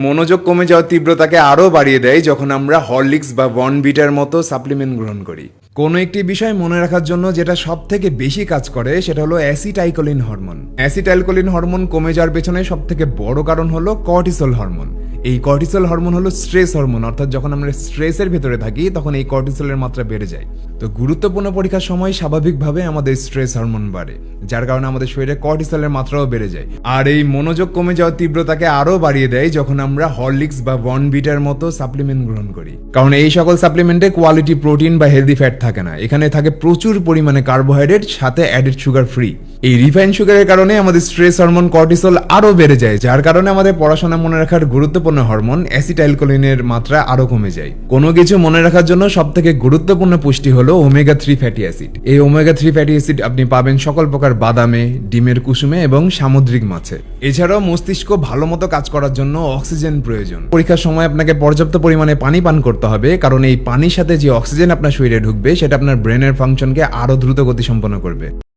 মনোযোগ কমে যাওয়ার তীব্রতাকে আরও বাড়িয়ে দেয় যখন আমরা হরলিক্স বা বর্নভিটার মতো সাপ্লিমেন্ট গ্রহণ করি। কোনো একটি বিষয় মনে রাখার জন্য যেটা সব থেকে বেশি কাজ করে সেটা হলো অ্যাসিটাইলকোলিন হরমোন। অ্যাসিটাইলকোলিন হরমোন কমে যাওয়ার পেছনে সব থেকে বড় কারণ হলো কর্টিসল হরমোন। এই কর্টিসল হরমোন হলো স্ট্রেস হরমোন, অর্থাৎ যখন আমরা স্ট্রেসের ভেতরে থাকি তখন এই কর্টিসলের মাত্রা বেড়ে যায়। তো গুরুত্বপূর্ণ পরীক্ষার সময় স্বাভাবিকভাবে আমাদের স্ট্রেস হরমোন বাড়ে, যার কারণে আমাদের শরীরে কর্টিসলের মাত্রাও বেড়ে যায়। আর এই মনোযোগ কমে যাওয়ার তীব্রতাকে আরও বাড়িয়ে দেয় যখন আমরা হরলিক্স বা বর্নভিটার মতো সাপ্লিমেন্ট গ্রহণ করি। কারণ এই সকল সাপ্লিমেন্টে কোয়ালিটি প্রোটিন বা হেলদি ফ্যাট থাকে না, এখানে থাকে প্রচুর পরিমাণে কার্বোহাইড্রেট, সাথে অ্যাডেড সুগার ফ্রি। এই রিফাইন্ড সুগারের কারণে আমাদের স্ট্রেস হরমোন কর্টিসল আরও বেড়ে যায়, যার কারণে আমাদের পড়াশোনা মনে রাখার গুরুত্বপূর্ণ হরমোন অ্যাসিটাইলকোলিনের মাত্রা আরও কমে যায়। কোনো কিছু মনে রাখার জন্য সবথেকে গুরুত্বপূর্ণ পুষ্টি হলো ওমেগা 3 ফ্যাটি অ্যাসিড। এই ওমেগা 3 ফ্যাটি অ্যাসিড আপনি পাবেন সকল প্রকার বাদামে, ডিমের কুসুমে এবং সামুদ্রিক মাছে। এছাড়াও মস্তিষ্ক ভালো মতো কাজ করার জন্য অক্সিজেন প্রয়োজন। পরীক্ষার সময় আপনাকে পর্যাপ্ত পরিমাণে পানি পান করতে হবে, কারণ এই পানির সাথে যে অক্সিজেন আপনার শরীরে ঢুকবে সেটা আপনার ব্রেনের ফাংশনকে আরও দ্রুত গতিসম্পন্ন করবে।